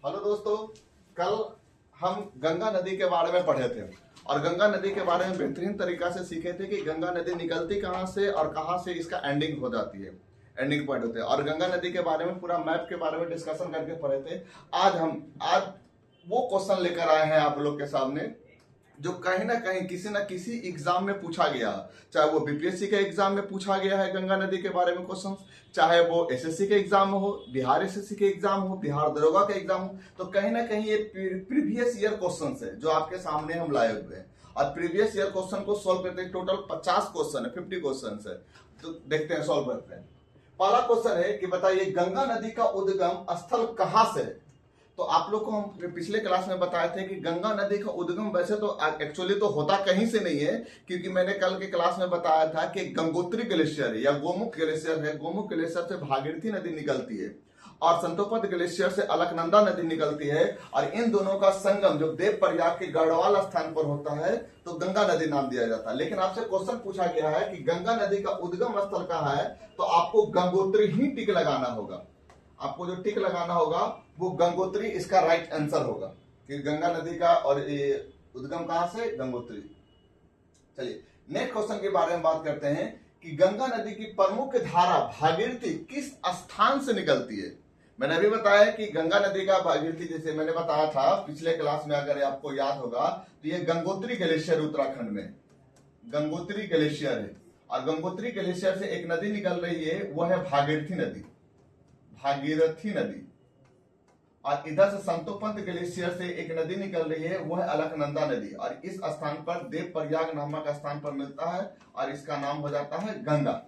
Hello दोस्तों, कल हम गंगा नदी के बारे में पढ़े थे और गंगा नदी के बारे में बेहतरीन तरीका से सीखे थे कि गंगा नदी निकलती कहाँ से और कहाँ से इसका एंडिंग हो जाती है, एंडिंग पॉइंट होते हैं। और गंगा नदी के बारे में पूरा मैप के बारे में डिस्कशन करके पढ़े थे। आज वो क्वेश्चन लेकर आए हैं आप लोग के सामने जो कहीं ना कहीं किसी ना किसी एग्जाम में पूछा गया, चाहे वो बीपीएससी के एग्जाम में पूछा गया है गंगा नदी के बारे में क्वेश्चन, चाहे वो एसएससी के एग्जाम में हो, बिहार एसएससी के एग्जाम हो, बिहार दरोगा के एग्जाम हो। तो कहीं ना कहीं ये प्रीवियस ईयर क्वेश्चन है जो आपके सामने हम लाए हुए हैं। और प्रीवियस ईयर क्वेश्चन को सोल्व करते हैं। टोटल 50 क्वेश्चन है, 50 क्वेश्चन है। तो देखते हैं, सोल्व करते हैं। पहला क्वेश्चन है कि बताइए गंगा नदी का उद्गम स्थल कहां से है। तो आप लोग को हम पिछले क्लास में बताए थे कि गंगा नदी का उद्गम वैसे तो एक्चुअली तो होता कहीं से नहीं है, क्योंकि मैंने कल के क्लास में बताया था कि गंगोत्री ग्लेशियर है या गोमुख ग्लेशियर है। गोमुख ग्लेशियर से भागीरथी नदी निकलती है और संतोपद ग्लेशियर से अलकनंदा नदी निकलती है और इन दोनों का संगम जो देवप्रयाग के गढ़वाल स्थान पर होता है तो गंगा नदी नाम दिया जाता है। लेकिन आपसे क्वेश्चन पूछा गया है कि गंगा नदी का उद्गम स्थल कहाँ है, तो आपको गंगोत्री ही टिक लगाना होगा। आपको जो टिक लगाना होगा वो गंगोत्री इसका राइट आंसर होगा कि गंगा नदी का और ये उद्गम कहां से, गंगोत्री। चलिए नेक्स्ट क्वेश्चन के बारे में बात करते हैं कि गंगा नदी की प्रमुख धारा भागीरथी किस स्थान से निकलती है। मैंने अभी बताया कि गंगा नदी का भागीरथी, जैसे मैंने बताया था पिछले क्लास में, अगर आपको याद होगा तो ये गंगोत्री ग्लेशियर उत्तराखंड में गंगोत्री ग्लेशियर है और गंगोत्री ग्लेशियर से एक नदी निकल रही है, वो है भागीरथी नदी, भागीरथी नदी। और इधर से संतोपंत ग्लेशियर से एक नदी निकल रही है, वो है अलकनंदा नदी और इस स्थान पर देवप्रयाग नामक स्थान पर मिलता है और इसका नाम हो जाता है गंगा।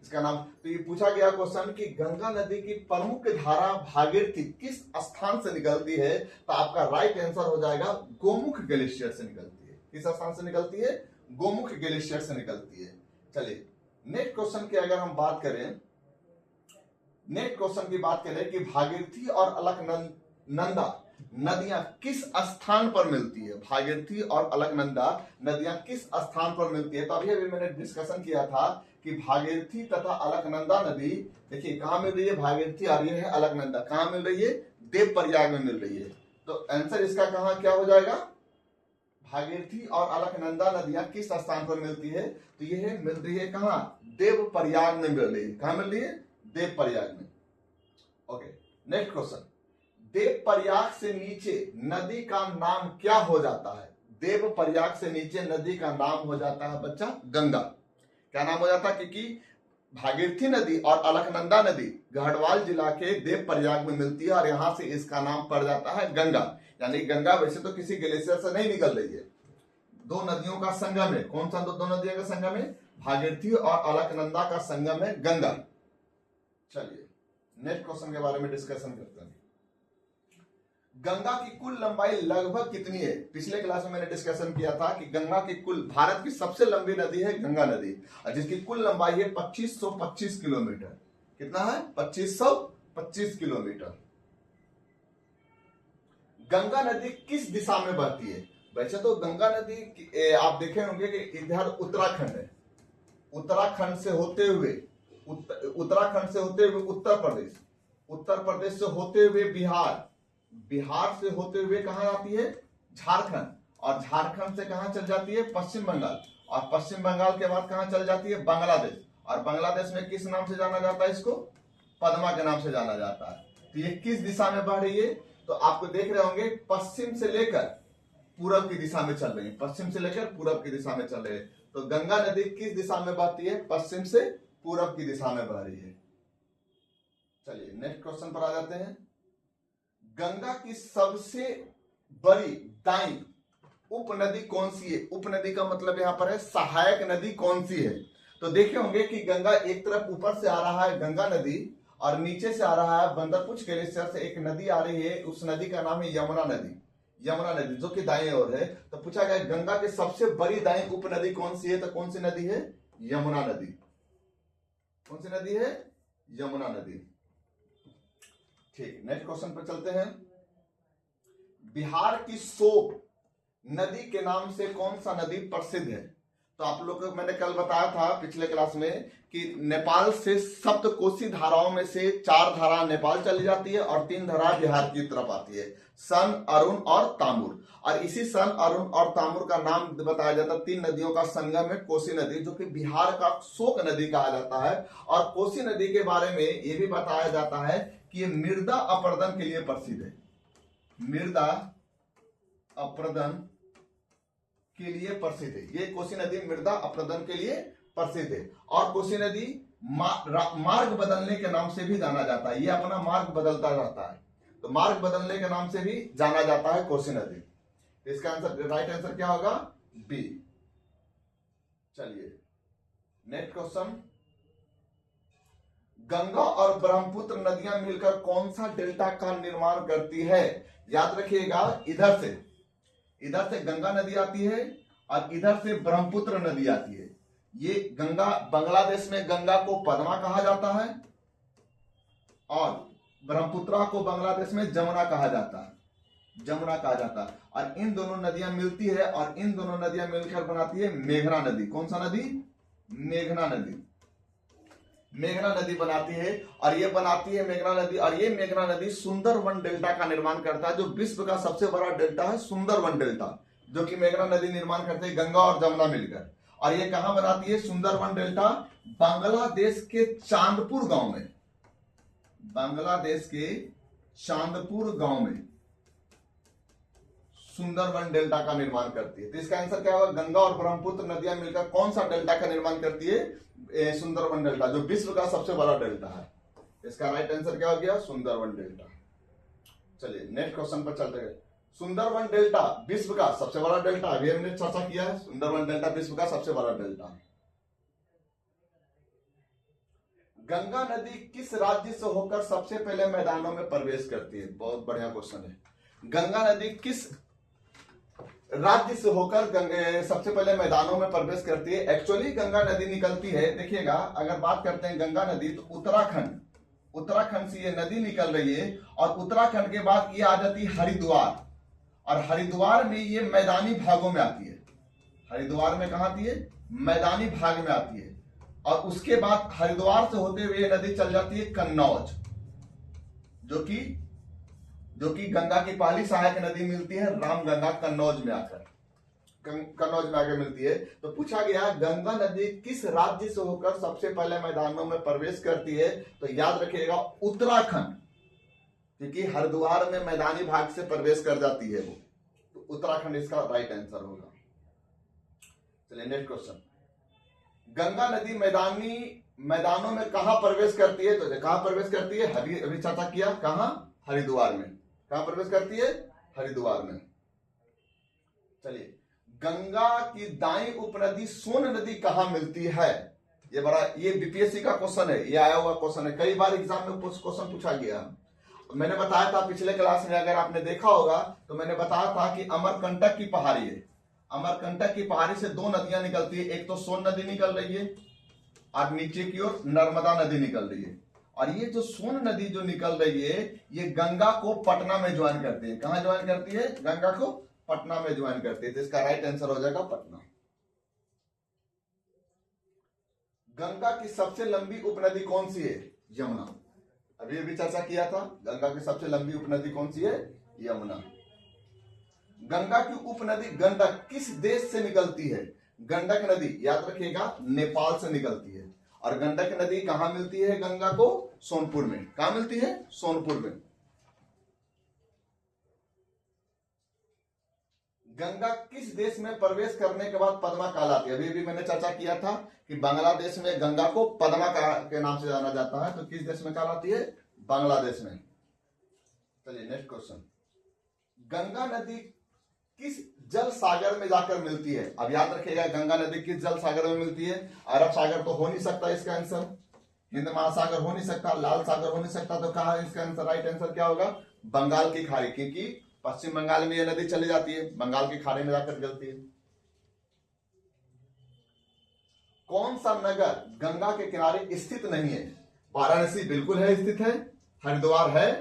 इसका नाम, तो ये पूछा गया क्वेश्चन कि गंगा नदी की प्रमुख धारा भागीरथी किस स्थान से निकलती है, तो आपका राइट आंसर हो जाएगा गोमुख ग्लेशियर से निकलती है। किस स्थान से निकलती है, गोमुख ग्लेशियर से निकलती है। चलिए नेक्स्ट क्वेश्चन की अगर हम बात करें, नेक्स्ट क्वेश्चन की बात करें कि भागीरथी और अलकनंदा नदियां किस स्थान पर मिलती है। भागीरथी और अलकनंदा नदियां किस स्थान पर मिलती है। तो अभी मैंने डिस्कशन किया था कि भागीरथी तथा अलकनंदा नदी, देखिए कहां मिल रही है, भागीरथी और ये है अलकनंदा, कहां मिल रही है, देवप्रयाग में मिल रही है। तो आंसर इसका कहां क्या हो जाएगा, भागीरथी और अलकनंदा नदियां किस स्थान पर मिलती है, तो ये मिल रही है कहां, देवप्रयाग में मिल रही है। कहां मिल रही है, देवप्रयाग में। ओके नेक्स्ट क्वेश्चन, देवप्रयाग से नीचे नदी का नाम क्या हो जाता है। देवप्रयाग से नीचे नदी का नाम हो जाता है बच्चा गंगा। क्या नाम हो जाता है, क्योंकि भागीरथी नदी और अलकनंदा नदी गढ़वाल जिला के देवप्रयाग में मिलती है और यहां से इसका नाम पड़ जाता है गंगा। यानी गंगा वैसे तो किसी ग्लेशियर से नहीं निकल रही है, दो नदियों का संगम है। कौन सा दो नदियों का संगम है, भागीरथी और अलकनंदा का संगम है गंगा। चलिए नेक्स्ट क्वेश्चन के बारे में डिस्कशन करते हैं। गंगा की कुल लंबाई लगभग कितनी है। पिछले क्लास में मैंने डिस्कशन किया था कि गंगा की कुल, भारत की सबसे लंबी नदी है गंगा नदी और जिसकी कुल लंबाई है 2525 किलोमीटर। कितना है, 2525 किलोमीटर। गंगा नदी किस दिशा में बहती है। वैसे तो गंगा नदी आप देखे होंगे कि इधर उत्तराखंड है, उत्तराखंड से होते हुए उत्तर प्रदेश, उत्तर प्रदेश से होते हुए बिहार, बिहार से होते हुए कहां आती है, झारखंड, और झारखंड से कहां चल जाती है, पश्चिम बंगाल, और पश्चिम बंगाल के बाद कहां चल जाती है, बांग्लादेश। और बांग्लादेश में किस नाम से जाना जाता है, इसको पद्मा के नाम से जाना जाता है। तो ये किस दिशा में बढ़ रही है, तो आपको देख रहे होंगे पश्चिम से लेकर पूरब की दिशा में चल रही है, पश्चिम से लेकर पूरब की दिशा में चल रही है। तो गंगा नदी किस दिशा में बहती है, पश्चिम से पूरब की दिशा में बह रही है। चलिए नेक्स्ट क्वेश्चन पर आ जाते हैं। गंगा की सबसे बड़ी दाई उपनदी कौन सी है। उपनदी का मतलब यहां पर है सहायक नदी कौन सी है। तो देखे होंगे कि गंगा एक तरफ ऊपर से आ रहा है गंगा नदी और नीचे से आ रहा है बंदरपुछ ग्लेशियर से एक नदी आ रही है, उस नदी का नाम है यमुना नदी। यमुना नदी जो कि दाएं ओर है। तो पूछा गया गंगा की सबसे बड़ी दाई उपनदी कौन सी है, तो कौन सी नदी है, यमुना नदी। कौन सी नदी है, यमुना नदी। ठीक, नेक्स्ट क्वेश्चन पर चलते हैं। बिहार की सोप नदी के नाम से कौन सा नदी प्रसिद्ध है। तो आप लोग को मैंने कल बताया था पिछले क्लास में कि नेपाल से सप्तकोशी धाराओं में से 4 धारा नेपाल चली जाती है और 3 धारा बिहार की तरफ आती है, सन, अरुण और तामुर। और इसी सन, अरुण और तामुर का नाम बताया जाता है 3 नदियों का संगम है कोसी नदी, जो कि बिहार का शोक नदी कहा जाता है। और कोसी नदी के बारे में यह भी बताया जाता है कि ये मृदा अपरदन के लिए प्रसिद्ध है, मृदा अपरदन के लिए प्रसिद्ध है। ये कोसी नदी मृदा अपरदन के लिए प्रसिद्ध है। और कोसी नदी मार्ग बदलने के नाम से भी जाना जाता है, ये अपना मार्ग बदलता रहता है, तो मार्ग बदलने के नाम से भी जाना जाता है कोसी नदी। इसका आंसर, राइट आंसर क्या होगा? बी। चलिए नेक्स्ट क्वेश्चन, गंगा और ब्रह्मपुत्र नदियां मिलकर कौन सा डेल्टा का निर्माण करती है? याद रखिएगा, इधर से गंगा नदी आती है और इधर से ब्रह्मपुत्र नदी आती है। ये गंगा, बांग्लादेश में गंगा को पद्मा कहा जाता है और ब्रह्मपुत्र को बांग्लादेश में जमुना कहा जाता है। और इन दोनों नदियां मिलती है और इन दोनों नदियां मिलकर बनाती है मेघना नदी। कौन सा नदी? मेघना नदी बनाती है। और ये बनाती है मेघना नदी, और ये मेघना नदी सुंदरवन डेल्टा का निर्माण करता है, जो विश्व का सबसे बड़ा डेल्टा है सुंदरवन डेल्टा, जो कि मेघना नदी निर्माण करते हैं गंगा और जमुना मिलकर। और ये कहां बनाती है सुंदरवन डेल्टा? बांग्लादेश के चांदपुर गांव में, बांग्लादेश के चांदपुर गांव में सुंदरवन डेल्टा का निर्माण करती है। तो इसका आंसर क्या होगा? गंगा और ब्रह्मपुत्र नदियां मिलकर कौन सा डेल्टा का निर्माण करती है? सुंदरवन डेल्टा, जो विश्व का सबसे बड़ा डेल्टा है। इसका राइट आंसर क्या हो गया? सुंदरवन डेल्टा। चलिए नेक्स्ट क्वेश्चन पर चलते हैं। सुंदरवन डेल्टा विश्व का सबसे बड़ा डेल्टा, अभी हमने चर्चा किया है, सुंदरवन डेल्टा विश्व का सबसे बड़ा डेल्टा है। गंगा नदी किस राज्य से होकर सबसे पहले मैदानों में प्रवेश करती है? बहुत बढ़िया क्वेश्चन है। गंगा नदी किस राज्य से होकर सबसे पहले मैदानों में प्रवेश करती है? एक्चुअली गंगा नदी निकलती है, देखिएगा, अगर बात करते हैं गंगा नदी, तो उत्तराखंड से ये नदी निकल रही है और उत्तराखंड के बाद ये आ जाती है हरिद्वार, और हरिद्वार में ये मैदानी भागों में आती है। हरिद्वार में कहां आती है? मैदानी भाग में आती है। और उसके बाद हरिद्वार से होते हुए नदी चल जाती है कन्नौज, जो कि गंगा की पहली सहायक नदी मिलती है रामगंगा, कन्नौज में आकर मिलती है। तो पूछा गया गंगा नदी किस राज्य से होकर सबसे पहले मैदानों में प्रवेश करती है? तो याद रखिएगा उत्तराखंड, क्योंकि हरिद्वार में मैदानी भाग से प्रवेश कर जाती है वो, तो उत्तराखंड इसका राइट आंसर होगा। चलिए नेक्स्ट क्वेश्चन, गंगा नदी मैदानों में कहां प्रवेश करती है? तो कहां प्रवेश करती है? अभी चर्चा किया, कहां? हरिद्वार में। कहां प्रवेश करती है? हरिद्वार में। चलिए, गंगा की दाई उपनदी सोन नदी कहां मिलती है? ये बीपीएससी का क्वेश्चन है, ये आया हुआ क्वेश्चन है, कई बार एग्जाम में क्वेश्चन पूछा गया। मैंने बताया था पिछले क्लास में, अगर आपने देखा होगा तो मैंने बताया था कि अमरकंटक की पहाड़ी है, अमरकंटक की पहाड़ी से 2 नदियां निकलती है, एक तो सोन नदी निकल रही है और नीचे की ओर नर्मदा नदी निकल रही है। और ये जो सोन नदी जो निकल रही है, ये गंगा को पटना में ज्वाइन करती है। कहां ज्वाइन करती है? गंगा को पटना में ज्वाइन करती है। तो इसका राइट आंसर हो जाएगा पटना। गंगा की सबसे लंबी उपनदी कौन सी है? यमुना। अभी चर्चा किया था, गंगा की सबसे लंबी उपनदी कौन सी है? यमुना। गंगा की उपनदी गंडक किस देश से निकलती है? गंडक नदी याद रखिएगा नेपाल से निकलती है। और गंडक नदी कहां मिलती है गंगा को? सोनपुर में। कहां मिलती है? सोनपुर में। गंगा किस देश में प्रवेश करने के बाद पद्मा कहलाती है? अभी मैंने चर्चा किया था कि बांग्लादेश में गंगा को पद्मा के नाम से जाना जाता है, तो किस देश में कहलाती है? बांग्लादेश में। चलिए नेक्स्ट क्वेश्चन, गंगा नदी किस जल सागर में जाकर मिलती है? अब याद रखिएगा गंगा नदी किस जल सागर में मिलती है? अरब सागर तो हो नहीं सकता इसका आंसर, हिंद महासागर हो नहीं सकता, लाल सागर हो नहीं सकता, तो कहा इसका आंसर, राइट आंसर क्या होगा? बंगाल की खाड़ी, क्योंकि पश्चिम बंगाल में यह नदी चली जाती है, बंगाल की खाड़ी में जाकर गिरती है। कौन सा नगर गंगा के किनारे स्थित नहीं है? वाराणसी बिल्कुल है, स्थित है, हरिद्वार है,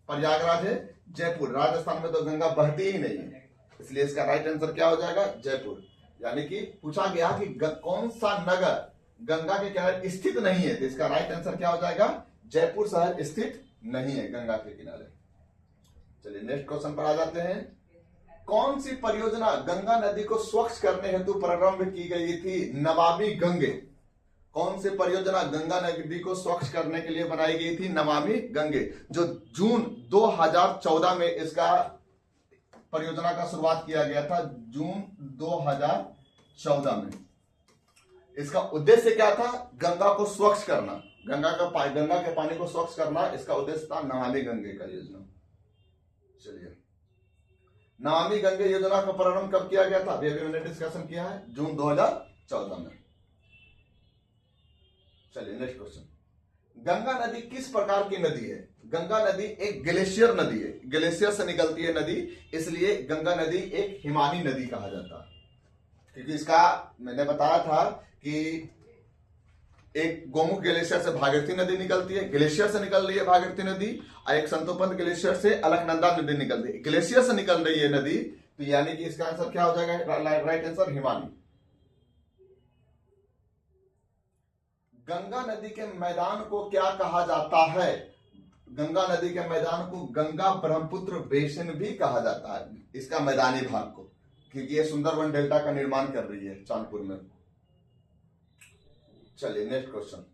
प्रयागराज है, जयपुर। राजस्थान में तो गंगा बहती ही नहीं है, इसलिए इसका राइट आंसर क्या हो जाएगा? जयपुर। यानी कि पूछा गया कि कौन सा नगर गंगा के किनारे स्थित नहीं है, तो इसका राइट आंसर क्या हो जाएगा, जयपुर शहर स्थित नहीं है गंगा के किनारे। चलिए नेक्स्ट क्वेश्चन पर आ जाते हैं। कौन सी परियोजना गंगा नदी को स्वच्छ करने हेतु प्रारंभ की गई थी, नमामि गंगे। कौन सी परियोजना गंगा नदी को स्वच्छ करने के लिए बनाई गई थी, नमामि गंगे, जो जून 2014 में इसका परियोजना का शुरुआत किया गया था, जून 2014 में। इसका उद्देश्य क्या था, गंगा को स्वच्छ करना, गंगा के पानी को स्वच्छ करना, इसका उद्देश्य था नमामि गंगे का योजना। चलिए नमामि गंगे योजना का प्रारंभ कब किया गया था, अभी मैंने डिस्कशन किया है, जून 2014 में। चलिए नेक्स्ट क्वेश्चन। गंगा नदी किस प्रकार की नदी है, गंगा नदी एक ग्लेशियर नदी है, ग्लेशियर से निकलती है नदी, इसलिए गंगा नदी एक हिमानी नदी कहा जाता है। क्योंकि इसका मैंने बताया था कि एक गोमुख ग्लेशियर से भागीरथी नदी निकलती है, ग्लेशियर से निकल रही है भागीरथी नदी, और एक संतोपंत ग्लेशियर से अलकनंदा नदी निकलती है। ग्लेशियर से निकल रही है नदी, तो यानी कि इसका आंसर क्या हो जाएगा, राइट आंसर हिमानी। गंगा नदी के मैदान को क्या कहा जाता है, गंगा नदी के मैदान को गंगा ब्रह्मपुत्र बेसिन भी कहा जाता है, इसका मैदानी भाग को, क्योंकि ये सुंदरवन डेल्टा का निर्माण कर रही है चांदपुर में। चलिए नेक्स्ट क्वेश्चन।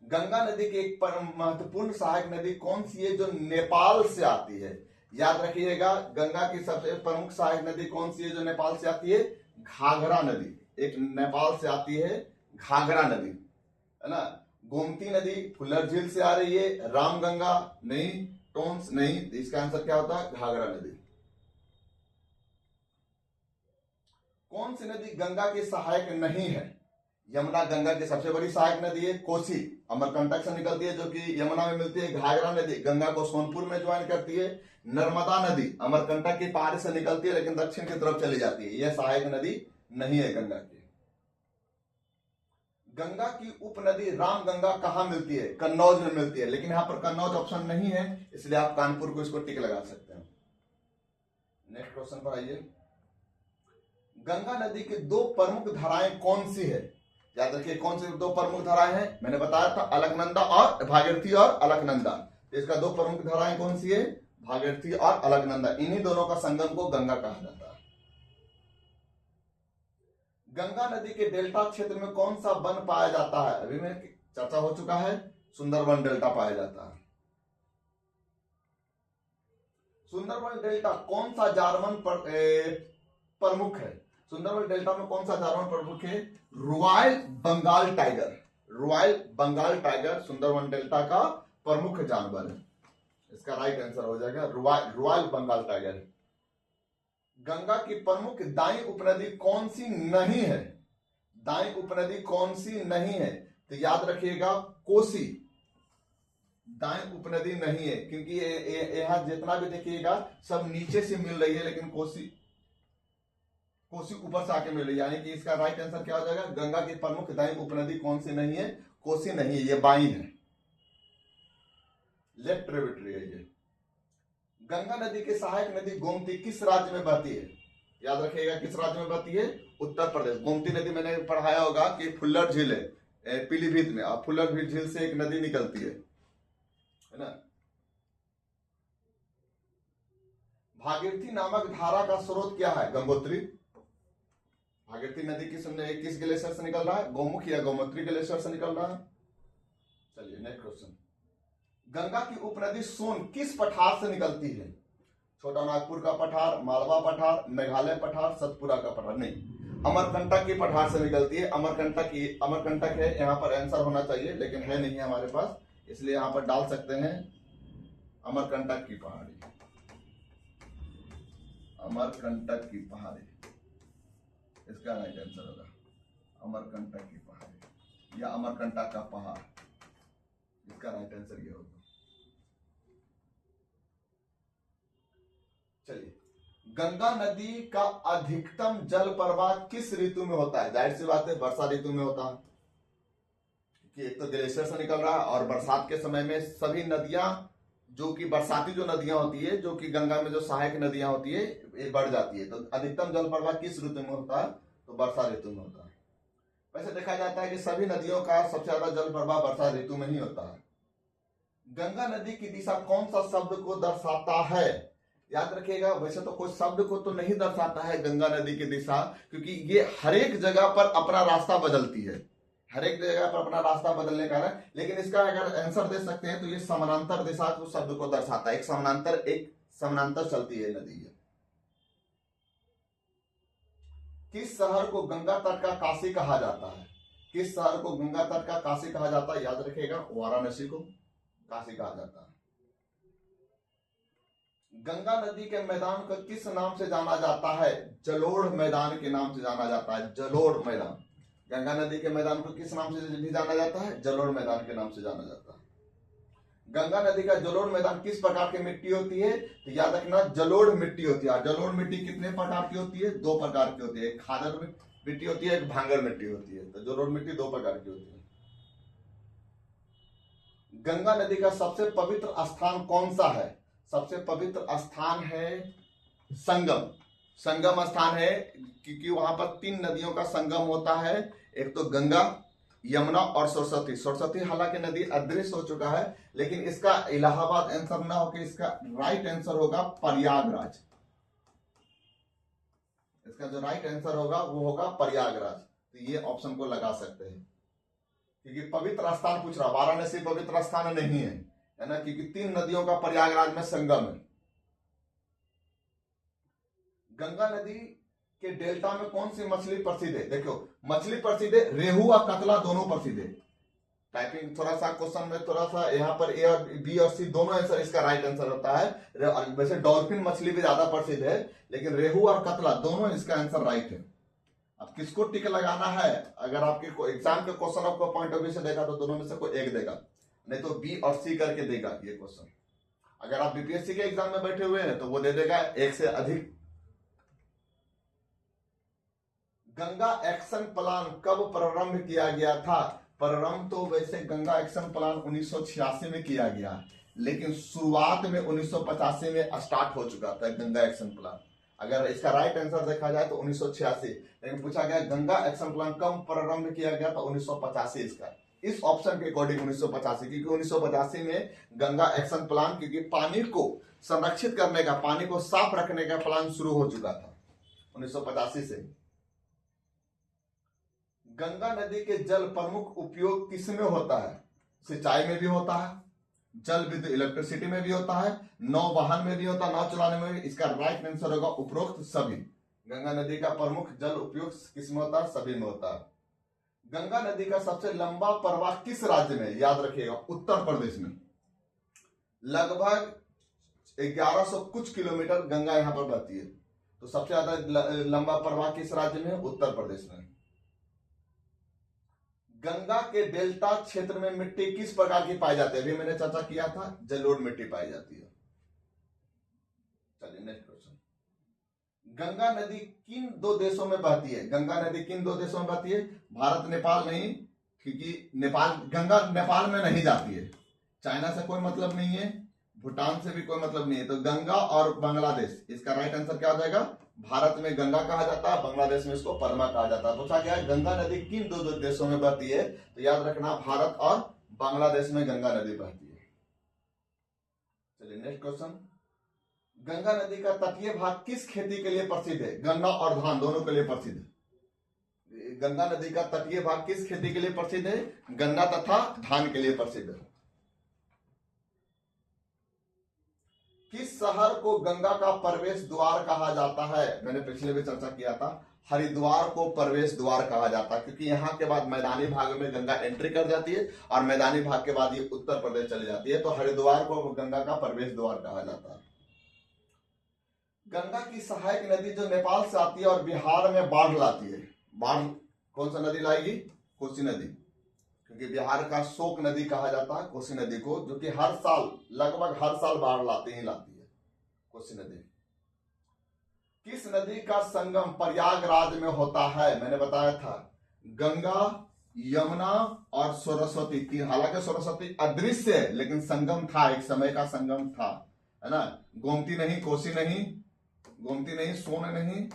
गंगा नदी की एक महत्वपूर्ण सहायक नदी कौन सी है, जो नेपाल से आती है। याद रखिएगा, गंगा की सबसे प्रमुख सहायक नदी कौन सी है जो नेपाल से आती है, घाघरा नदी, एक नेपाल से आती है घाघरा नदी, है ना। गोमती नदी फुल्लर झील से आ रही है, रामगंगा नहीं, टोंस नहीं, तो इसका आंसर क्या होता है, घाघरा नदी। कौन सी नदी गंगा की सहायक नहीं है, यमुना गंगा की सबसे बड़ी सहायक नदी है, कोसी अमरकंटक से निकलती है जो कि यमुना में मिलती है, घाघरा नदी गंगा को सोनपुर में ज्वाइन करती है, नर्मदा नदी अमरकंटक की पहाड़ी से निकलती है लेकिन दक्षिण की तरफ चली जाती है, यह सहायक नदी नहीं है गंगा की। गंगा की उपनदी रामगंगा कहां मिलती है, कन्नौज में मिलती है, लेकिन यहां पर कन्नौज ऑप्शन नहीं है, इसलिए आप कानपुर को इसको टिक लगा सकते हैं। नेक्स्ट क्वेश्चन पर आइए। गंगा नदी की दो प्रमुख धाराएं कौन सी है, याद रखिए कौन सी दो प्रमुख धाराएं हैं, मैंने बताया था अलकनंदा और भागीरथी और अलकनंदा, इसका दो प्रमुख धाराएं कौन सी है, भागीरथी और अलकनंदा, इन्हीं दोनों का संगम को गंगा कहा जाता है। गंगा नदी के डेल्टा क्षेत्र में कौन सा वन पाया जाता है, अभी में चर्चा हो चुका है, सुंदरवन डेल्टा पाया जाता है। सुंदरवन डेल्टा कौन सा जार्मन प्रमुख है, सुंदरवन डेल्टा में कौन सा जार्मन प्रमुख है, royal Bengal tiger, royal Bengal tiger Sundarbans delta का प्रमुख जानवर है, इसका राइट आंसर हो जाएगा रॉयल बंगाल टाइगर। गंगा की प्रमुख दाई उपनदी कौन सी नहीं है, दाई उपनदी कौन सी नहीं है, तो याद रखिएगा कोसी दाई उपनदी नहीं है, क्योंकि यहां जितना भी देखिएगा सब नीचे से मिल रही है, लेकिन कोसी ऊपर से आके मिल रही है, यानी कि इसका राइट आंसर क्या हो जाएगा, गंगा की प्रमुख दाई उपनदी कौन सी नहीं है, कोसी नहीं है, ये बाई है, लेफ्ट ट्रिब्यूटरी है ये। गंगा नदी की सहायक नदी गोमती किस राज्य में बहती है, याद रखिएगा किस राज्य में बहती है, उत्तर प्रदेश। गोमती नदी मैंने पढ़ाया होगा कि फुल्लर झील है पीलीभीत में, और फुल्लर झील से एक नदी निकलती है ना। भागीरथी नामक धारा का स्रोत क्या है, गंगोत्री। भागीरथी नदी किस ग्लेशियर से निकल रहा है, गोमुख या गोमूत्री ग्लेशियर से निकल रहा है। चलिए नेक्स्ट क्वेश्चन। गंगा की उपनदी सोन किस पठार से निकलती है, छोटा नागपुर का पठार, मालवा पठार, मेघालय पठार, सतपुरा का पठार, नहीं, अमरकंटक की पठार से निकलती है, अमरकंटक है, यहाँ पर आंसर होना चाहिए लेकिन है नहीं हमारे पास, इसलिए यहाँ पर डाल सकते हैं अमरकंटक की पहाड़ी, अमरकंटक की पहाड़ी, इसका राइट आंसर होगा अमरकंटक की पहाड़ी या अमरकंटक का पहाड़, इसका राइट आंसर ये होगा। चलिए, गंगा नदी का अधिकतम जल प्रवाह किस ऋतु में होता है, जाहिर सी बात है वर्षा ऋतु में होता है, कि एक तो ग्लेशियर से निकल रहा है और बरसात के समय में सभी नदियां जो कि बरसाती जो नदियां होती है, जो कि गंगा में जो सहायक नदियां होती है, ये बढ़ जाती है, तो अधिकतम जल प्रवाह किस ऋतु में होता है, तो वर्षा ऋतु में होता है। वैसे देखा जाता है कि सभी नदियों का सबसे ज्यादा जल प्रवाह वर्षा ऋतु में ही होता है। गंगा नदी की दिशा कौन सा शब्द को दर्शाता है? याद रखिएगा, वैसे तो कोई शब्द को तो नहीं दर्शाता है गंगा नदी की दिशा, क्योंकि ये हर एक जगह पर अपना रास्ता बदलती है, हर एक जगह पर अपना रास्ता बदलने का है। लेकिन इसका अगर आंसर दे सकते हैं तो ये समानांतर दिशा को शब्द को दर्शाता है। एक समानांतर चलती है नदी। किस शहर को गंगा तट का काशी कहा जाता है? किस शहर को गंगा तट का काशी कहा जाता है? याद रखिएगा, वाराणसी को काशी कहा जाता है। गंगा नदी के मैदान को किस नाम से जाना जाता है? जलोढ़ मैदान के नाम से जाना जाता है। जलोढ़ मैदान। गंगा नदी के मैदान को किस नाम से भी जाना जाता है? जलोढ़ मैदान के नाम से जाना जाता है। गंगा नदी का जलोढ़ मैदान किस प्रकार की मिट्टी होती है? तो याद रखना, जलोढ़ मिट्टी होती है। जलोढ़ मिट्टी कितने प्रकार की होती है? 2 प्रकार की होती है। एक खादर मिट्टी होती है, एक भांगर मिट्टी होती है। तो जलोढ़ मिट्टी 2 प्रकार की होती है। गंगा नदी का सबसे पवित्र स्थान कौन सा है? सबसे पवित्र स्थान है संगम। संगम स्थान है क्योंकि वहां पर 3 नदियों का संगम होता है। एक तो गंगा, यमुना और सरस्वती। सरस्वती हालांकि नदी अदृश्य हो चुका है, लेकिन इसका इलाहाबाद आंसर ना होकर इसका राइट आंसर होगा प्रयागराज। इसका जो राइट आंसर होगा वो होगा प्रयागराज। तो ये ऑप्शन को लगा सकते हैं, क्योंकि पवित्र स्थान पूछ रहा, वाराणसी पवित्र स्थान नहीं है ना, क्योंकि 3 नदियों का प्रयागराज में संगम है। गंगा नदी के डेल्टा में कौन सी मछली प्रसिद्ध है? देखो, मछली प्रसिद्ध है, रेहू और कतला दोनों प्रसिद्ध है। टाइपिंग थोड़ा सा क्वेश्चन में थोड़ा सा यहाँ पर ए और बी और सी दोनों आंसर इसका राइट आंसर होता है। वैसे डॉल्फिन मछली भी ज्यादा प्रसिद्ध है, लेकिन रेहू और कतला दोनों इसका आंसर राइट है। अब किसको टिक लगाना है? अगर आपके एग्जाम के क्वेश्चन आपको पॉइंट ऑफ व्यू से देखा तो दोनों में से कोई एक देगा, नहीं तो बी और सी करके देगा ये क्वेश्चन। अगर आप बीपीएससी के एग्जाम में बैठे हुए हैं तो वो दे देगा 1 से अधिक। गंगा एक्शन प्लान कब प्रारंभ किया गया था? प्रारंभ तो वैसे गंगा एक्शन प्लान 1986 में किया गया, लेकिन शुरुआत में 1985 में स्टार्ट हो चुका था गंगा एक्शन प्लान। अगर इसका राइट आंसर देखा जाए तो 1986, लेकिन पूछा गया गंगा एक्शन प्लान कब प्रारंभ किया गया था? 1985 इसका। इस ऑप्शन के अकॉर्डिंग 1985, क्योंकि 1985 में गंगा एक्शन प्लान, क्योंकि पानी को संरक्षित करने का, पानी को साफ रखने का प्लान शुरू हो चुका था 1985 से। गंगा नदी के जल प्रमुख उपयोग किसमें होता है? सिंचाई में भी होता है, जल विद्युत इलेक्ट्रिसिटी में भी होता है, नौ वाहन में भी होता है, नाव चलाने में भी। इसका राइट आंसर होगा उपरोक्त सभी। गंगा नदी का प्रमुख जल उपयोग किसमें होता है? सभी में होता है। गंगा नदी का सबसे लंबा प्रवाह किस राज्य में? याद रखिएगा, उत्तर प्रदेश में। लगभग 1100 कुछ किलोमीटर गंगा यहां पर बहती है, तो सबसे ज्यादा लंबा प्रवाह किस राज्य में? उत्तर प्रदेश में। गंगा के डेल्टा क्षेत्र में मिट्टी किस प्रकार की पाई जाती है? अभी मैंने चर्चा किया था, जलोढ़ मिट्टी पाई जाती है। चलिए नेक्स्ट क्वेश्चन। गंगा नदी किन 2 देशों में बहती है? गंगा नदी किन 2 देशों में बहती है? भारत नेपाल नहीं, क्योंकि गंगा नेपाल में नहीं जाती है। चाइना से कोई मतलब नहीं है, भूटान से भी कोई मतलब नहीं है। तो गंगा और बांग्लादेश, इसका राइट आंसर क्या हो जाएगा? भारत में गंगा कहा जाता है, बांग्लादेश में इसको परमा कहा जाता है। पूछा गया गंगा नदी किन 2 देशों में बहती है? तो याद रखना, भारत और बांग्लादेश में गंगा नदी बहती है। चलिए नेक्स्ट क्वेश्चन। गंगा नदी का तटीय भाग किस खेती के लिए प्रसिद्ध है? गन्ना और धान दोनों के लिए प्रसिद्ध है। गंगा नदी का तटीय भाग किस खेती के लिए प्रसिद्ध है? गन्ना तथा धान के लिए प्रसिद्ध है। किस शहर को गंगा का प्रवेश द्वार कहा जाता है? मैंने पिछले भी चर्चा किया था, हरिद्वार को प्रवेश द्वार कहा जाता है, क्योंकि यहाँ के बाद मैदानी भाग में गंगा एंट्री कर जाती है और मैदानी भाग के बाद ये उत्तर प्रदेश चली जाती है, तो हरिद्वार को गंगा का प्रवेश द्वार कहा जाता है। गंगा की सहायक नदी जो नेपाल से आती है और बिहार में बाढ़ लाती है, बाढ़ कौन सा नदी लाएगी? कोसी नदी, क्योंकि बिहार का शोक नदी कहा जाता है कोसी नदी को, जो कि हर साल लगभग हर साल बाढ़ लाती है कोसी नदी। किस नदी का संगम प्रयागराज में होता है? मैंने बताया था गंगा, यमुना और सरस्वती तीन। हालांकि सरस्वती अदृश्य है, लेकिन संगम था, एक समय का संगम था, है ना। गोमती नहीं, कोसी नहीं, गोमती नहीं, सोन नहीं,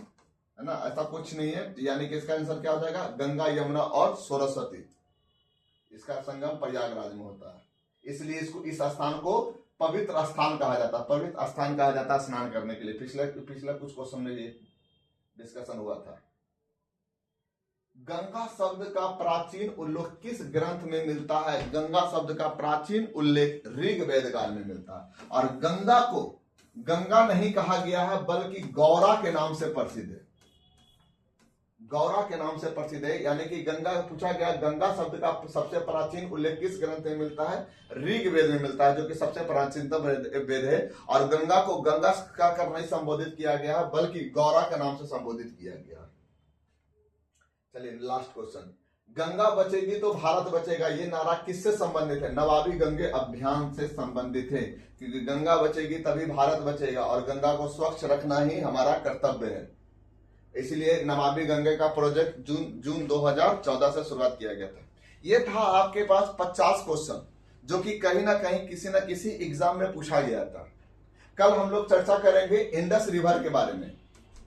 है ना, ऐसा कुछ नहीं है। यानी कि इसका आंसर क्या हो जाएगा, गंगा यमुना और सरस्वती, इसका संगम प्रयागराज में होता है। इसलिए इसको, इस स्थान को पवित्र स्थान कहा जाता है, पवित्र स्थान कहा जाता है स्नान करने के लिए। पिछले कुछ क्वेश्चन में ये डिस्कशन हुआ था। गंगा शब्द का प्राचीन उल्लेख किस ग्रंथ में मिलता है? गंगा शब्द का प्राचीन उल्लेख ऋग्वेद काल में मिलता है। और गंगा को गंगा नहीं कहा गया है बल्कि गौरा के नाम से प्रसिद्ध है, गौरा के नाम से प्रसिद्ध है। यानी कि गंगा पूछा गया, गंगा शब्द का सबसे प्राचीन उल्लेख किस ग्रंथ में मिलता है? ऋग्वेद में मिलता है, जो कि सबसे प्राचीनतम वेद है। और गंगा को गंगा का कर नहीं संबोधित किया गया है बल्कि गौरा के नाम से संबोधित किया गया। चलिए लास्ट क्वेश्चन, गंगा बचेगी तो भारत बचेगा, ये नारा किससे संबंधित है? नमामि गंगे अभियान से संबंधित है, क्योंकि गंगा बचेगी तभी भारत बचेगा और गंगा को स्वच्छ रखना ही हमारा कर्तव्य है। इसलिए नमामि गंगे का प्रोजेक्ट जून 2014 से शुरुआत किया गया था। ये था आपके पास 50 क्वेश्चन, जो कि कहीं ना कहीं किसी न किसी एग्जाम में पूछा गया था। कल हम लोग चर्चा करेंगे इंडस रिवर के बारे में,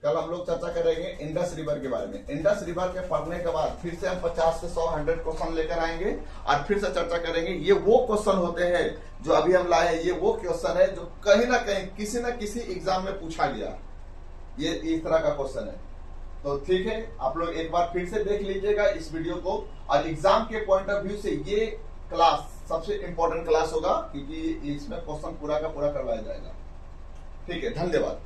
कल हम लोग चर्चा करेंगे इंडस रिवर के बारे में। इंडस रिवर के पढ़ने के बाद फिर से हम 50 से 100 100 क्वेश्चन लेकर आएंगे और फिर से चर्चा करेंगे। ये वो क्वेश्चन होते हैं जो अभी हम लाए हैं, ये वो क्वेश्चन है जो कहीं ना कहीं किसी न किसी एग्जाम में पूछा गया, ये इस तरह का क्वेश्चन है। तो ठीक है, आप लोग एक बार फिर से देख लीजिएगा इस वीडियो को, और एग्जाम के पॉइंट ऑफ व्यू से ये क्लास सबसे इंपॉर्टेंट क्लास होगा, क्योंकि इसमें क्वेश्चन पूरा का पूरा करवाया जाएगा। ठीक है, धन्यवाद।